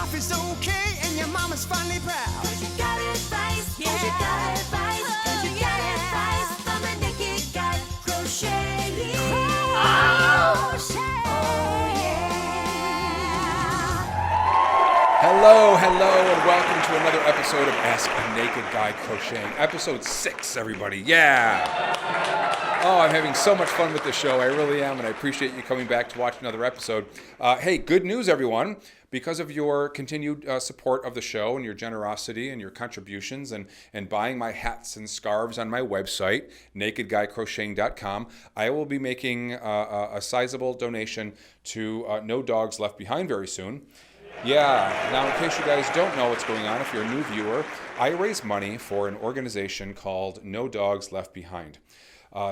life is okay and your mama's finally proud. 'Cause you got advice, yeah. 'Cause you got advice, 'cause you got advice from a naked guy crocheting. Hello, and welcome to another episode of Ask a Naked Guy Crocheting. Episode 6, everybody. Yeah! Oh, I'm having so much fun with this show. I really am, and I appreciate you coming back to watch another episode. Hey, good news, everyone. Because of your continued support of the show and your generosity and your contributions and buying my hats and scarves on my website, nakedguycrocheting.com, I will be making a sizable donation to No Dogs Left Behind very soon. Yeah, now in case you guys don't know what's going on, if you're a new viewer, I raise money for an organization called No Dogs Left Behind.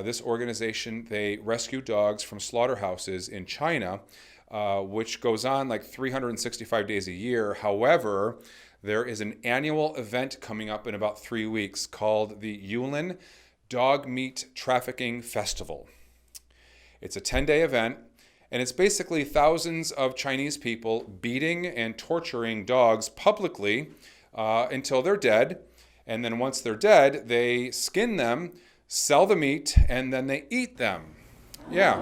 This organization, they rescue dogs from slaughterhouses in China, which goes on like 365 days a year. However, there is an annual event coming up in about 3 weeks called the Yulin Dog Meat Trafficking Festival. It's a 10-day event, and it's basically thousands of Chinese people beating and torturing dogs publicly until they're dead. And then once they're dead, they skin them, sell the meat, and then they eat them. Yeah,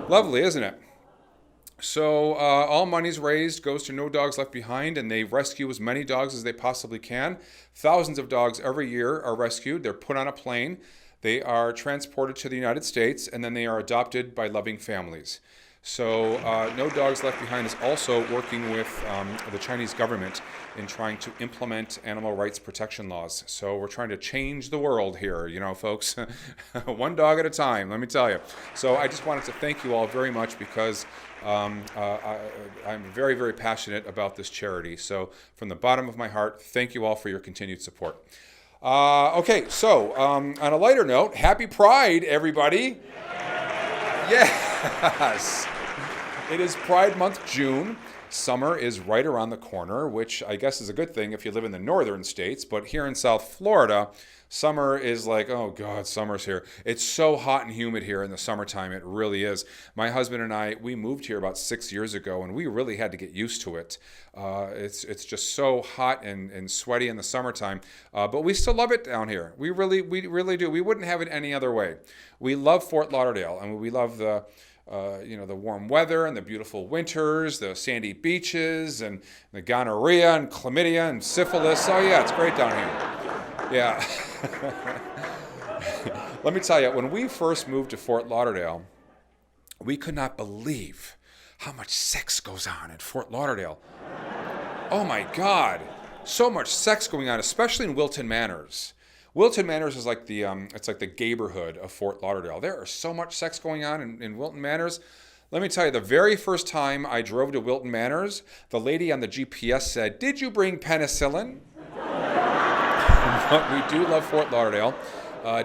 lovely, isn't it? So all monies raised goes to No Dogs Left Behind, and they rescue as many dogs as they possibly can. Thousands of dogs every year are rescued. They're put on a plane. They are transported to the United States, and then they are adopted by loving families. So No Dogs Left Behind is also working with the Chinese government in trying to implement animal rights protection laws. So we're trying to change the world here, you know, folks. One dog at a time, let me tell you. So I just wanted to thank you all very much because I'm very, very passionate about this charity. So from the bottom of my heart, thank you all for your continued support. Okay, so on a lighter note, happy Pride, everybody. Yes. It is Pride Month, June. Summer is right around the corner, which I guess is a good thing if you live in the northern states. But here in South Florida, summer is like, oh God, summer's here. It's so hot and humid here in the summertime. It really is. My husband and I, we moved here about 6 years ago, and we really had to get used to it. It's just so hot and sweaty in the summertime, but we still love it down here. We really do. We wouldn't have it any other way. We love Fort Lauderdale, and we love the warm weather and the beautiful winters, the sandy beaches and the gonorrhea and chlamydia and syphilis. Oh yeah, it's great down here. Yeah. Let me tell you, when we first moved to Fort Lauderdale, we could not believe how much sex goes on in Fort Lauderdale. Oh my God, so much sex going on, especially in Wilton Manors. Wilton Manors is like it's like the gayborhood of Fort Lauderdale. There is so much sex going on in Wilton Manors. Let me tell you, the very first time I drove to Wilton Manors, the lady on the GPS said, "Did you bring penicillin?" But we do love Fort Lauderdale.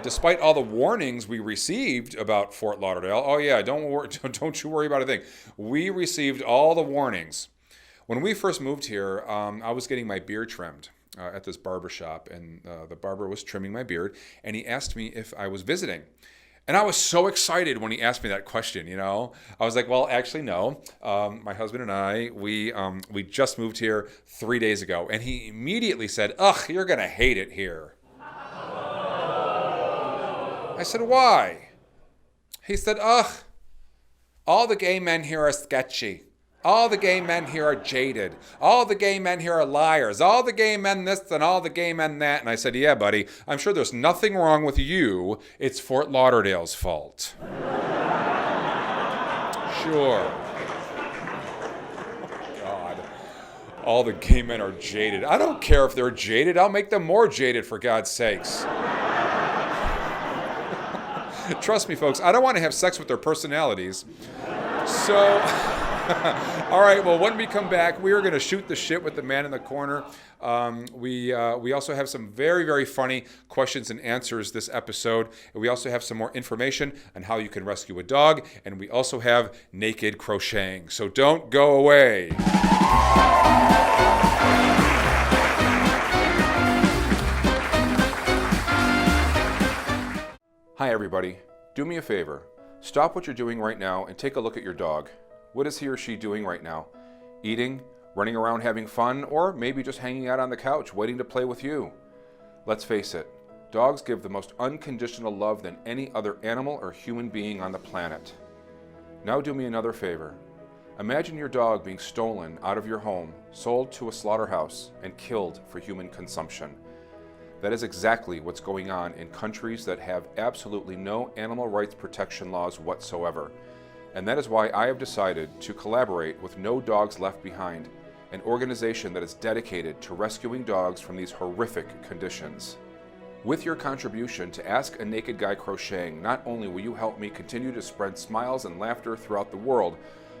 Despite all the warnings we received about Fort Lauderdale, oh yeah, don't you worry about a thing. We received all the warnings. When we first moved here, I was getting my beard trimmed at this barber shop, and the barber was trimming my beard, and he asked me if I was visiting. And I was so excited when he asked me that question, you know. I was like, well, actually, no. My husband and I, we just moved here 3 days ago, and he immediately said, "Ugh, you're going to hate it here." I said, "Why?" He said, "Ugh, all the gay men here are sketchy. All the gay men here are jaded. All the gay men here are liars. All the gay men this and all the gay men that." And I said, "Yeah, buddy, I'm sure there's nothing wrong with you. It's Fort Lauderdale's fault." Sure. God. All the gay men are jaded. I don't care if they're jaded. I'll make them more jaded, for God's sakes. Trust me, folks, I don't want to have sex with their personalities. So... All right, well, when we come back, we are going to shoot the shit with the man in the corner. We also have some very, very funny questions and answers this episode. And we also have some more information on how you can rescue a dog. And we also have naked crocheting. So don't go away. Hi, everybody. Do me a favor. Stop what you're doing right now and take a look at your dog. What is he or she doing right now? Eating, running around having fun, or maybe just hanging out on the couch waiting to play with you. Let's face it, dogs give the most unconditional love than any other animal or human being on the planet. Now do me another favor. Imagine your dog being stolen out of your home, sold to a slaughterhouse, and killed for human consumption. That is exactly what's going on in countries that have absolutely no animal rights protection laws whatsoever. And that is why I have decided to collaborate with No Dogs Left Behind, an organization that is dedicated to rescuing dogs from these horrific conditions. With your contribution to Ask a Naked Guy Crocheting, not only will you help me continue to spread smiles and laughter throughout the world,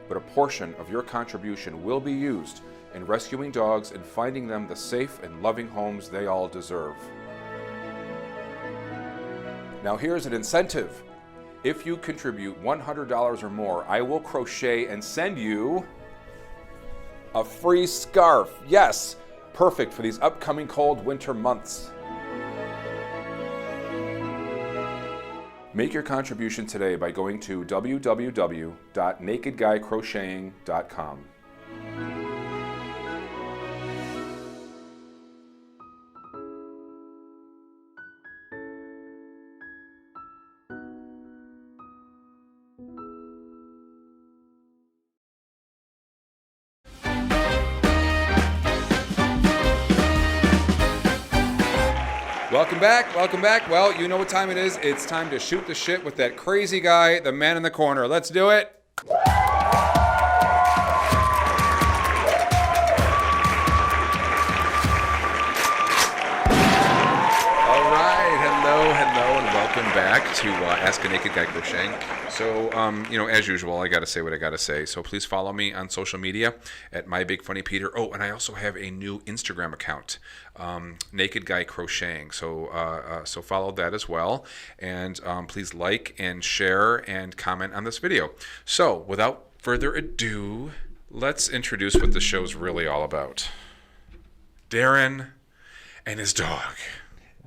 but a portion of your contribution will be used in rescuing dogs and finding them the safe and loving homes they all deserve. Now here's an incentive. If you contribute $100 or more, I will crochet and send you a free scarf. Yes, perfect for these upcoming cold winter months. Make your contribution today by going to www.nakedguycrocheting.com. Welcome back, welcome back. Well, you know what time it is. It's time to shoot the shit with that crazy guy, the man in the corner. Let's do it. All right, hello, and welcome back to Ask a Naked Guy Crocheting. So, as usual, I got to say what I got to say. So please follow me on social media at MyBigFunnyPeter. Oh, and I also have a new Instagram account, Naked Guy Crocheting. So follow that as well. And please like and share and comment on this video. So without further ado, let's introduce what the show's really all about. Darren and his dog.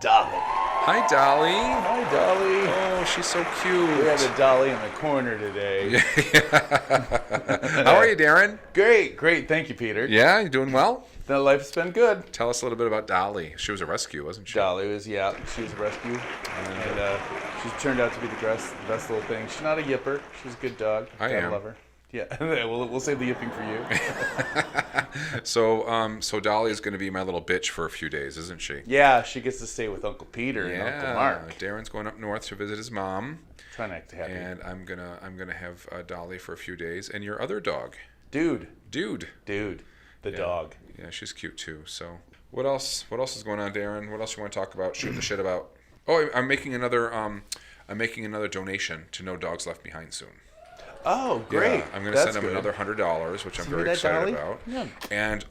Dolly. Hi, Dolly. Hi, Dolly. Oh, she's so cute. We have a Dolly in the corner today. How are you, Darren? Great. Thank you, Peter. Yeah, you doing well? The life's been good. Tell us a little bit about Dolly. She was a rescue, wasn't she? Dolly was, she was a rescue. And she's turned out to be the best little thing. She's not a yipper. She's a good dog. I am. Love her. Yeah, we'll save the yipping for you. So Dolly is going to be my little bitch for a few days, isn't she? Yeah, she gets to stay with Uncle Peter and Uncle Mark. Darren's going up north to visit his mom. Try not to have you. And I'm gonna have Dolly for a few days. And your other dog, Dude, the dog. Yeah, she's cute too. So what else is going on, Darren? What else you want to talk about? Shoot the shit about? Oh, I'm making another donation to No Dogs Left Behind soon. Oh, great. Yeah, I'm going to send him another $100, which I'm very excited about. Yeah. And,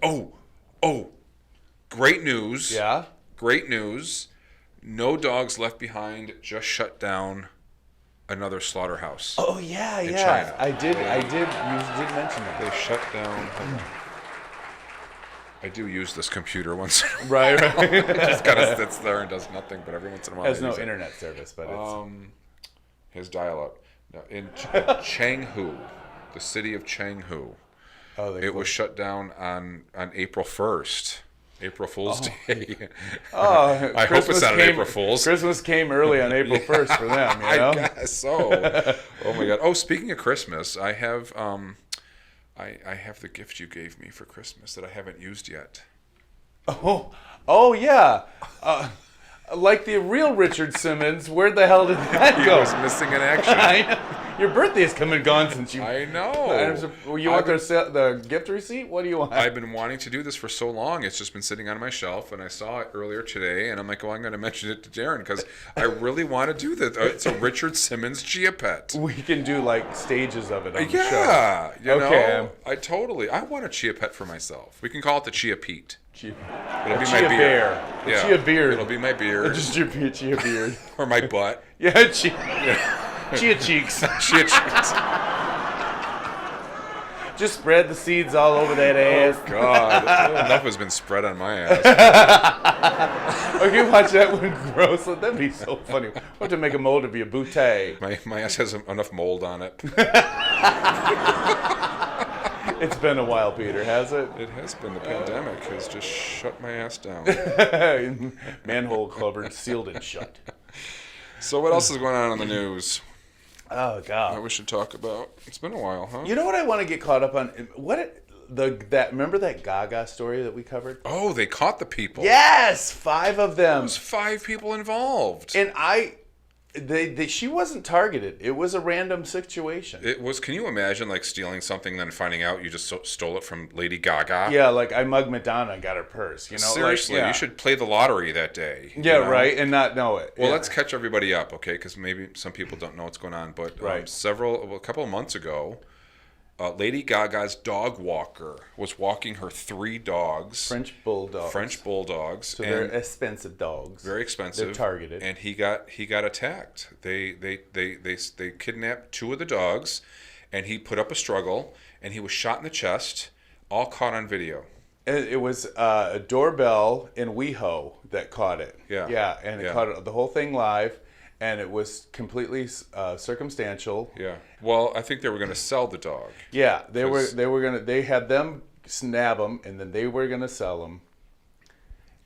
great news. Yeah? Great news. No Dogs Left Behind just shut down another slaughterhouse. Oh, yeah. in China. I did. You did mention that. They shut down. I do use this computer once in a while. Right. It just kind of sits there and does nothing, but every once in a while Has I no use it. internet service, but it's... His dial-up. No, in Chenghu, the city of Chenghu. Oh, it was shut down on April 1st. April Fool's Day. I hope it's not an April Fool's. Christmas came early on April 1st for them, you know? I guess so. Oh my God. Oh, speaking of Christmas, I have I have the gift you gave me for Christmas that I haven't used yet. Oh yeah. Like the real Richard Simmons, where the hell did that go? He was missing in action. Your birthday's come and gone since you... I know. You want the gift receipt? What do you want? I've been wanting to do this for so long. It's just been sitting on my shelf, and I saw it earlier today, and I'm like, well, I'm going to mention it to Darren because I really want to do this. It's a Richard Simmons Chia pet. We can do like stages of it on the show. Yeah. You know? I want a Chia pet for myself. We can call it the Chia Pete. Chia. It'll be Chia my beard. bear. Yeah. Chia beard. It'll be my beard. Just your Chia beard. Or my butt. Yeah, Chia cheeks. Chia cheeks. Just spread the seeds all over that ass. Oh, God. Enough has been spread on my ass. Okay, watch that one grow. So that'd be so funny. We'll have to make a mold to be a bootay. My ass has enough mold on it. It's been a while, Peter, has it? It has been. The pandemic has just shut my ass down. Manhole covered, sealed and shut. So what else is going on in the news Oh, that God. we should talk about? It's been a while, huh? You know what I want to get caught up on? Remember that Gaga story that we covered? Oh, they caught the people. Yes! 5 of them. There's 5 people involved. And she wasn't targeted. It was a random situation. It was. Can you imagine like stealing something, then finding out you just stole it from Lady Gaga? Yeah, like I mugged Madonna and got her purse. You know, Seriously, like, yeah. You should play the lottery that day. Yeah, you know? right, and not know it. Well, Yeah. let's catch everybody up, okay? Because maybe some people don't know what's going on. But Right. a couple of months ago, Lady Gaga's dog walker was walking her 3 dogs. French bulldogs. So they're expensive dogs. Very expensive. They're targeted. And he got attacked. They kidnapped 2 of the dogs, and he put up a struggle, and he was shot in the chest, all caught on video. It was a doorbell in WeHo that caught it. Yeah. Yeah, and it caught the whole thing live, and it was completely circumstantial. Yeah. Well, I think they were going to sell the dog. Yeah, they had them snab them, and then they were gonna sell them.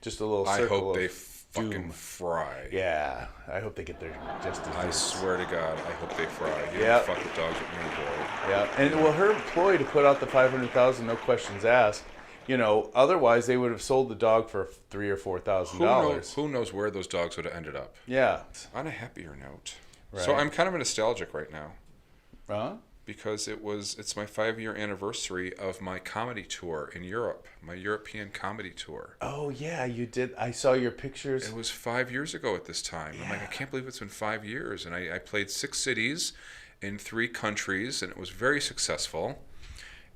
Just a little I circle hope of they fucking doom. fry. Yeah, I hope they get their justice. I swear to God, I hope they fry. You Yeah. don't fuck with dogs with me, boy. Yeah, and well, her ploy to put out the 500,000, no questions asked. You know, otherwise they would have sold the dog for $3,000 or $4,000. Who knows where those dogs would have ended up? Yeah. On a happier note. Right. So I'm kind of nostalgic right now Huh? because it's my 5-year anniversary of my comedy tour in Europe, my European comedy tour. Oh yeah, you did. I saw your pictures. It was 5 years ago at this time. I'm like, I can't believe it's been 5 years. And I played 6 cities in 3 countries, and it was very successful.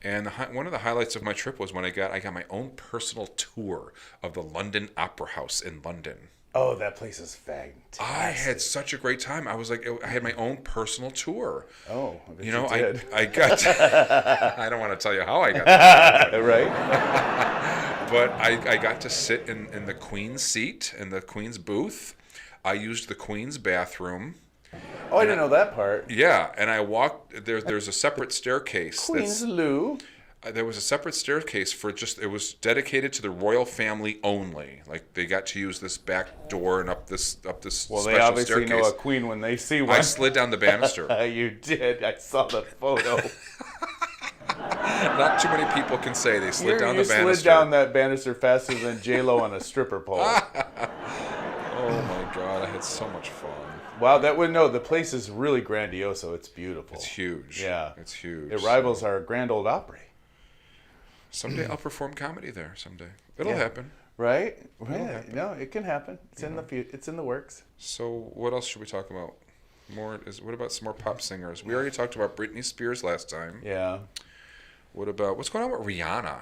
And one of the highlights of my trip was when I got my own personal tour of the London Opera House in London. Oh, that place is fantastic. I had such a great time. I was like, I had my own personal tour. Oh, I bet You know, did. I got. I don't want to tell you how I got that, right? but I got to sit in the Queen's seat in the Queen's booth. I used the Queen's bathroom. Oh, I didn't know that part. Yeah, and I walked. There's a separate staircase. Queen's Lou. There was a separate staircase it was dedicated to the royal family only. Like they got to use this back door and up this Well, special they obviously staircase. know a queen when they see one. I slid down the banister. You did. I saw the photo. Not too many people can say they slid down the banister. You slid down that banister faster than J-Lo on a stripper pole. Oh my God, I had so much fun. Wow, the place is really grandiose. It's beautiful. It's huge. Yeah. It's huge. It rivals our Grand Old Opry. Someday I'll perform comedy there. Someday it'll happen. Right? It'll Yeah. happen. No, it can happen. It's it's in the works. So what else should we talk about? What about some more pop singers? We already talked about Britney Spears last time. Yeah. What's going on with Rihanna?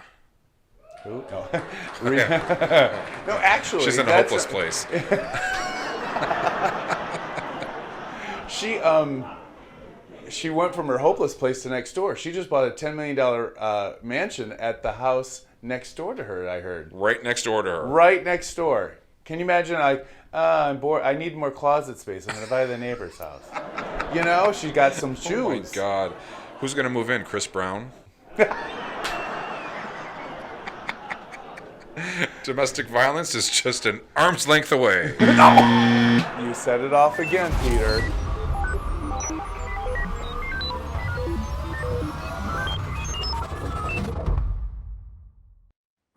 Who? No. No, actually, She's in a hopeless place. She went from her hopeless place to next door. She just bought a $10 million mansion at the house next door to her, I heard. Right next door to her. Right next door. Can you imagine? I'm bored. I need more closet space. I'm going to buy the neighbor's house. You know, she got some shoes. Oh my God. Who's going to move in? Chris Brown? Domestic violence is just an arm's length away. You set it off again, Peter.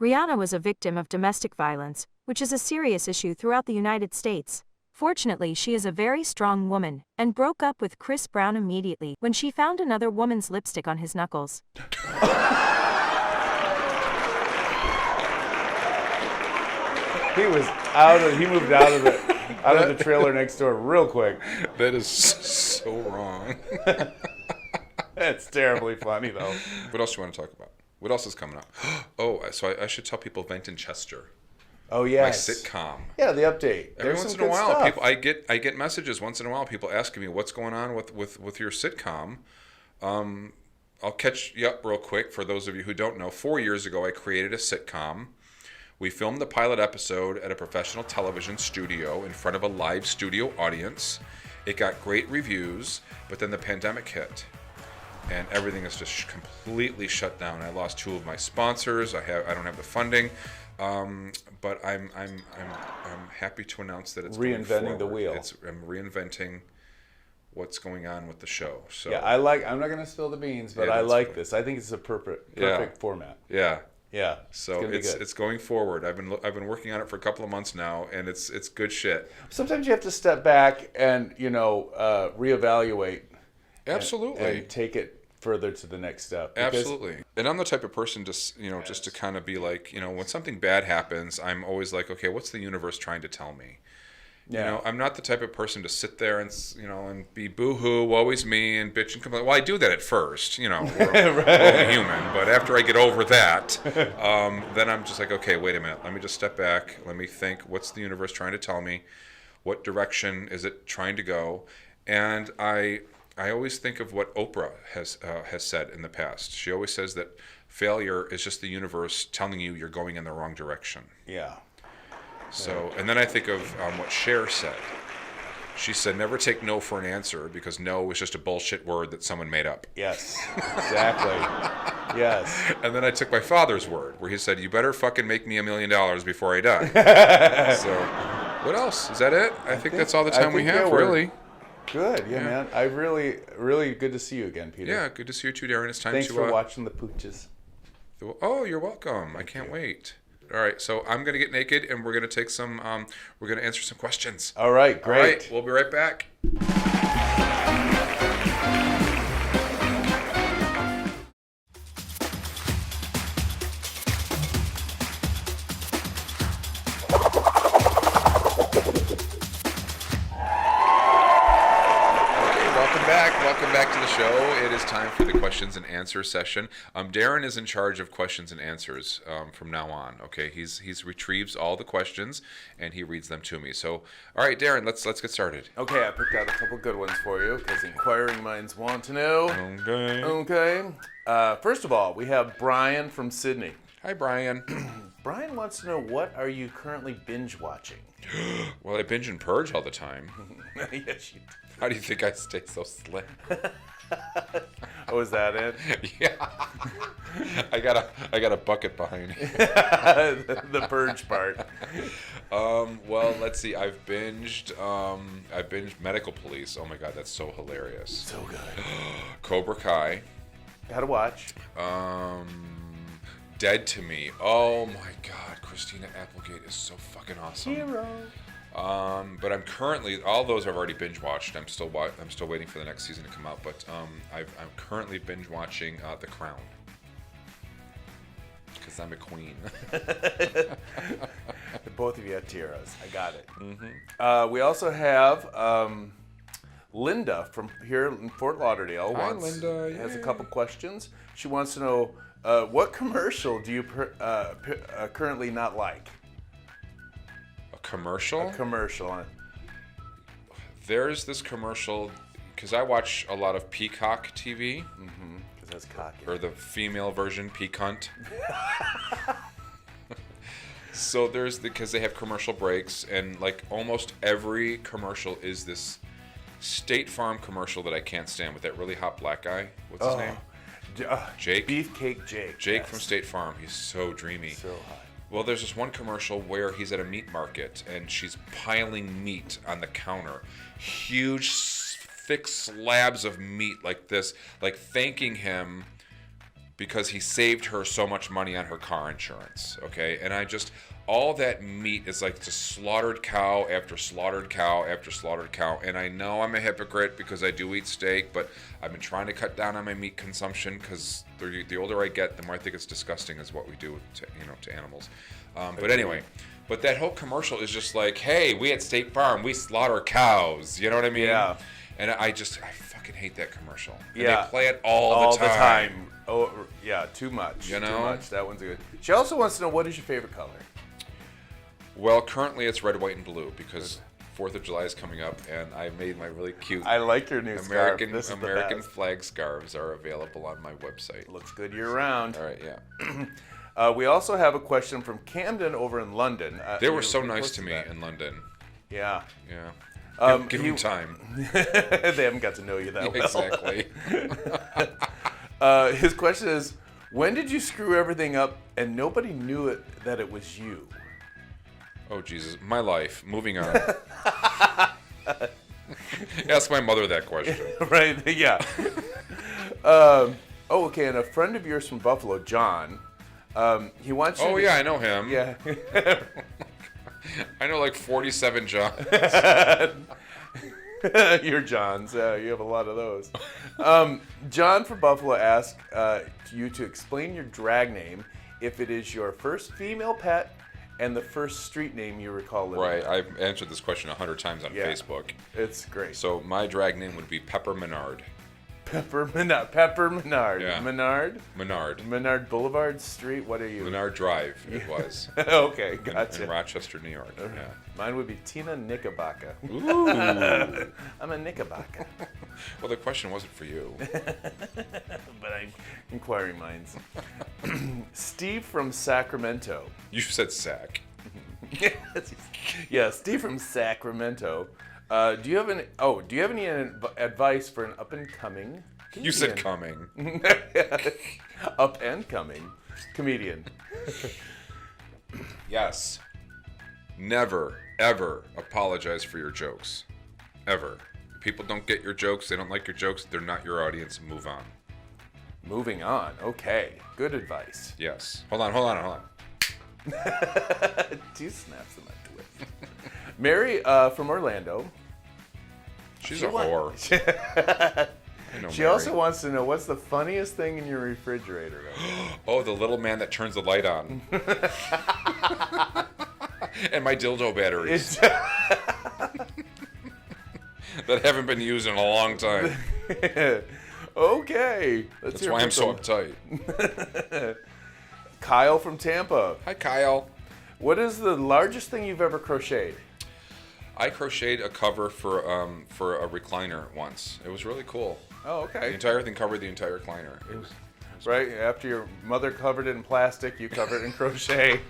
Rihanna was a victim of domestic violence, which is a serious issue throughout the United States. Fortunately, she is a very strong woman, and broke up with Chris Brown immediately when she found another woman's lipstick on his knuckles. He moved out of the trailer next door real quick. That is so wrong. That's terribly funny, though. What else do you want to talk about? What else is coming up? Oh, so I should tell people Vent in Chester. Oh, My yes. sitcom. Yeah, the update. Every There's once some in a good while, stuff. people I get messages once in a while. People asking me what's going on with your sitcom. I'll catch you up real quick for those of you who don't know. 4 years ago, I created a sitcom. We filmed the pilot episode at a professional television studio in front of a live studio audience. It got great reviews, but then the pandemic hit. and everything is just completely shut down. I lost 2 of my sponsors. I don't have the funding, but I'm happy to announce that it's reinventing the wheel. I'm reinventing what's going on with the show. So Yeah, I'm not going to spill the beans, but Yeah, I that's like fine. this. I think it's a perfect format. yeah. Yeah. So it's going forward. I've been working on it for a couple of months now, and it's good shit. Sometimes you have to step back and reevaluate. Absolutely. And take it further to the next step. Because Absolutely. And I'm the type of person just to kind of be like, when something bad happens, I'm always like, okay, what's the universe trying to tell me? Yeah. I'm not the type of person to sit there and and be boo-hoo, woe is me, and bitch and complain. Well, I do that at first, we're only human. But after I get over that, then I'm just like, okay, wait a minute. Let me just step back. Let me think. What's the universe trying to tell me? What direction is it trying to go? And I always think of what Oprah has said in the past. She always says that failure is just the universe telling you you're going in the wrong direction. Yeah. So, and then I think of what Cher said. She said, never take no for an answer, because no is just a bullshit word that someone made up. Yes. Exactly. Yes. And then I took my father's word, where he said, you better fucking make me $1 million before I die. So, what else? Is that it? I think that's all the time we have, really. Good. Yeah, man. I really, really good to see you again, Peter. Yeah, good to see you too, Darren. It's time Thanks to... for watching the pooches. Oh, you're welcome. I can't wait. All right, so I'm going to get naked, and we're going to take some, we're going to answer some questions. All right, great. All right, we'll be right back. Welcome back to the show. It is time for the questions and answer session. Darren is in charge of questions and answers from now on. Okay, he's retrieves all the questions and he reads them to me. So, all right, Darren, let's get started. Okay, I picked out a couple good ones for you because inquiring minds want to know. Okay. First of all, we have Brian from Sydney. Hi, Brian. Brian wants to know, what are you currently binge watching? Well, I binge and purge all the time. Yes, you do. How do you think I stay so slim? Oh, is that it? Yeah. I got a bucket behind me. The purge part. Well, let's see. I've binged Medical Police. Oh my God, that's so hilarious. So good. Cobra Kai. Gotta watch. Dead to Me. Oh my God, Christina Applegate is so fucking awesome. Hero. But I'm currently, all those I've already binge watched. I'm still waiting for the next season to come out. But I'm currently binge watching The Crown because I'm a queen. Both of you have tiaras. I got it. Mm-hmm. We also have Linda from here in Fort Lauderdale. Hi, Linda. Has a Yay. couple questions. She wants to know, what commercial do you currently not like? Commercial? A commercial. There's this commercial, because I watch a lot of Peacock TV. Mm-hmm. Because that's cocky. Or the female version, Peacunt. So because they have commercial breaks, and like almost every commercial is this State Farm commercial that I can't stand, with that really hot black guy. What's his name? Jake? Beefcake Jake. Jake from State Farm. He's so dreamy. So hot. Well, there's this one commercial where he's at a meat market and she's piling meat on the counter. Huge, thick slabs of meat like this, like thanking him because he saved her so much money on her car insurance, okay? And all that meat is like just slaughtered cow after slaughtered cow after slaughtered cow. And I know I'm a hypocrite because I do eat steak, but I've been trying to cut down on my meat consumption because the older I get, the more I think it's disgusting is what we do to animals. But anyway, but that whole commercial is just like, hey, we at State Farm, we slaughter cows. You know what I mean? Yeah. And I fucking hate that commercial. And Yeah. they play it all the time. Oh, yeah, too much. You know? Too much. That one's good. She also wants to know, what is your favorite color? Well, currently it's red, white, and blue because 4th of July is coming up, and I made my really cute I like your new scarf. This is American the best. flag scarves are available on my website. Looks good year round. All right, yeah. We also have a question from Camden over in London. They were you so nice posted to me that. in London. Yeah. Yeah. Give them time. They haven't got to know you that well. Exactly. His question is, when did you screw everything up and nobody knew that it was you? Oh, Jesus. My life. Moving on. Ask my mother that question. Right, yeah. Okay, and a friend of yours from Buffalo, John, he wants you Oh, to... yeah, I know him. Yeah. I know like 47 Johns. You're John's. You have a lot of those. John from Buffalo asked you to explain your drag name if it is your first female pet and the first street name you recall living. Right, I've answered this question 100 times on Yeah. Facebook. It's great. So my drag name would be Pepper Menard. Pepper Menard. Yeah. Menard? Menard. Menard Boulevard Street? What are you? Menard Drive, it was. Okay, in- gotcha. In Rochester, New York. Yeah. Mine would be Tina Knickerbocker. Ooh. I'm a Knickerbocker. Well, the question wasn't for you. But I'm inquiring minds. Steve from Sacramento. You said sack. Yeah, Steve from Sacramento. Do you have any advice for an up and coming? You said coming. Up and coming comedian. Yes. Never, ever apologize for your jokes. Ever. People don't get your jokes. They don't like your jokes. They're not your audience. Move on. Moving on. Okay, good advice. Yes. Hold on. Two snaps in my twist. Mary from Orlando. She's a whore. I know She Mary. also wants to know what's the funniest thing in your refrigerator. Oh, the little man that turns the light on. And my dildo batteries that haven't been used in a long time. Okay. That's why I'm so uptight. Kyle from Tampa. Hi, Kyle. What is the largest thing you've ever crocheted? I crocheted a cover for a recliner once. It was really cool. Oh, The okay. entire thing covered the entire recliner. It was, Right after your mother covered it in plastic, you covered it in crochet.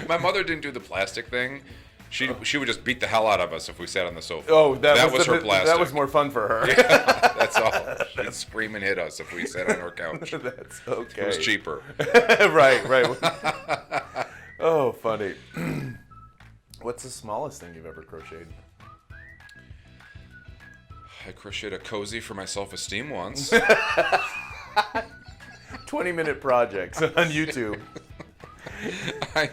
my mother didn't do the plastic thing. She would just beat the hell out of us if we sat on the sofa. Oh, that was her plastic. That was more fun for her. Yeah, that's all. She'd scream and hit us if we sat on her couch. That's okay. It was cheaper. right. Oh, funny. What's the smallest thing you've ever crocheted? I crocheted a cozy for my self-esteem once. 20-minute projects on YouTube. I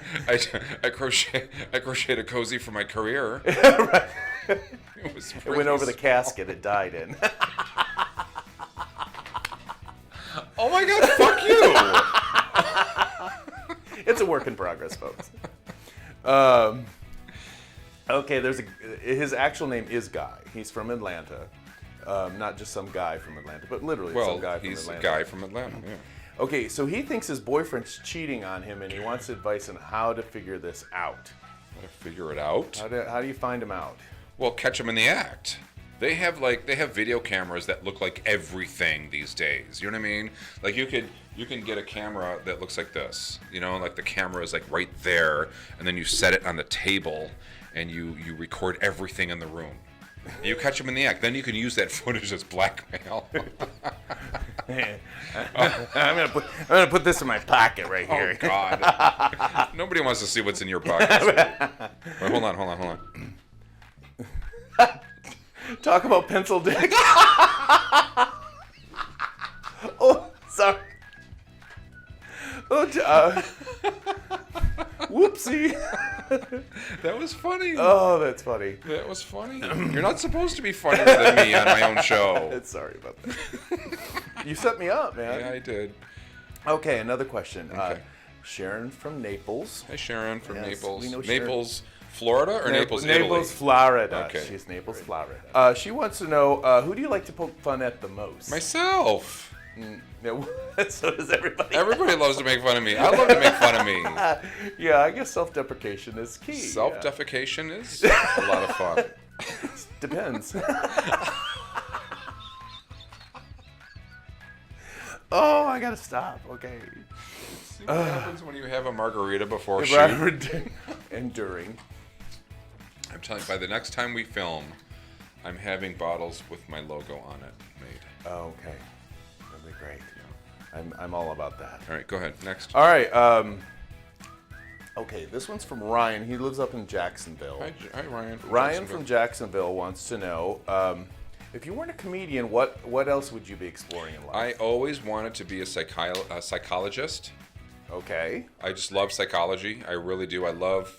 crocheted a cozy for my career. Right. It was It went over the casket it died in. Oh my God! Fuck you! It's a work in progress, folks. Okay, his actual name is Guy. He's from Atlanta. Not just some guy from Atlanta, but literally some guy from he's Atlanta. a guy from Atlanta. Yeah. Okay, so he thinks his boyfriend's cheating on him, and he wants advice on how to figure this out. Gotta figure it out. How do you find him out? Well, catch them in the act. They have video cameras that look like everything these days. You know what I mean? Like you can get a camera that looks like this. You know, like the camera is like right there, and then you set it on the table, and you record everything in the room. And you catch them in the act. Then you can use that footage as blackmail. I'm gonna put this in my pocket right Oh here. God! Nobody wants to see what's in your pocket. Wait, hold on. Talk about pencil dick. Oh, sorry. Oh, whoopsie. That was funny. Oh, that's funny. That was funny. You're not supposed to be funnier than me on my own show. Sorry about that. You set me up, man. Yeah, I did. Okay, another question. Okay. Sharon from Naples. Hi, Sharon from Yes, Naples. we know Sharon. Naples, Florida, or Naples, Naples, Italy? Florida. Okay. She's Naples, Florida. She wants to know, who do you like to poke fun at the most? Myself. No, so does everybody. Everybody loves to make fun of me. I love to make fun of me. Yeah, I guess self-deprecation is key. Self-defecation is a lot of fun. Depends. Oh, I gotta stop. Okay. See what happens when you have a margarita before shoot? Right. And during. I'm telling you, by the next time we film, I'm having bottles with my logo on it made. Oh, okay. That'd be great. I'm all about that. All right, go ahead. Next. All right. Okay, this one's from Ryan. He lives up in Jacksonville. Hi, Ryan. Ryan from Jacksonville wants to know, if you weren't a comedian, what else would you be exploring in life? I always wanted to be a psychologist. Okay. I just love psychology. I really do. I love,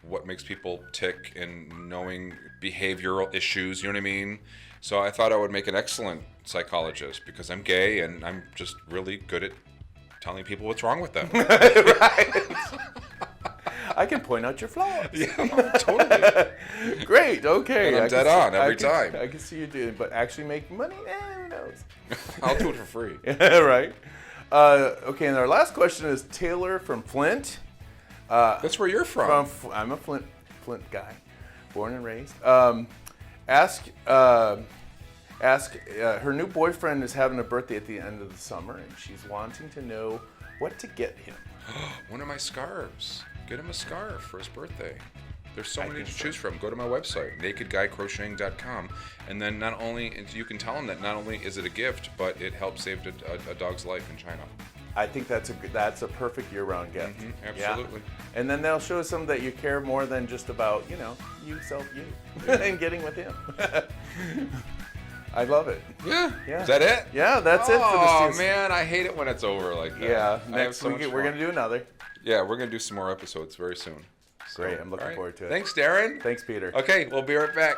what makes people tick and knowing behavioral issues, you know what I mean? So I thought I would make an excellent psychologist because I'm gay and I'm just really good at telling people what's wrong with them. Right. I can point out your flaws. Yeah, totally. Great, okay. And I'm dead on every time. I can see you doing it, but actually make money? Who knows? I'll do it for free. Right. Okay, and our last question is Taylor from Flint. That's where you're from. I'm a Flint guy, born and raised. Ask her new boyfriend is having a birthday at the end of the summer, and she's wanting to know what to get him. One of my scarves. Get him a scarf for his birthday. There's so many to choose from. Go to my website, nakedguycrocheting.com, and then not only you can tell him that not only is it a gift, but it helps save a dog's life in China. I think that's a perfect year-round gift. Absolutely. Yeah. And then they'll show some that you care more than just about you and getting with him. I love it. Yeah. Yeah. Is that it? Yeah, that's it for the Oh season. man, I hate it when it's over like that. Yeah, I have next so week much we're fun. gonna do another. Yeah, we're gonna do some more episodes very soon. So, Great, I'm looking all right. forward to it. Thanks, Darren. Thanks, Peter. Okay, we'll be right back.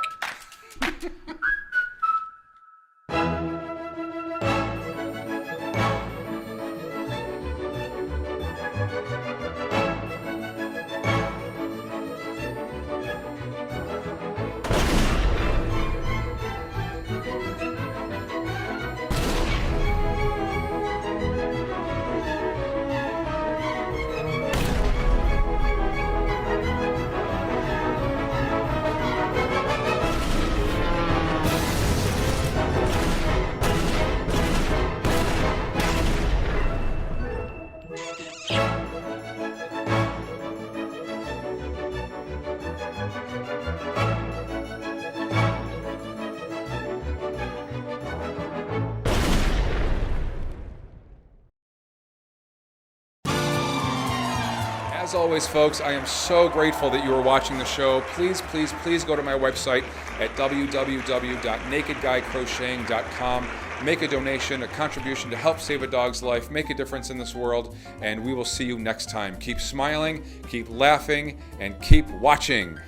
As always, folks, I am so grateful that you are watching the show. Please, please, please go to my website at www.nakedguycrocheting.com. Make a donation, a contribution to help save a dog's life, make a difference in this world, and we will see you next time. Keep smiling, keep laughing, and keep watching.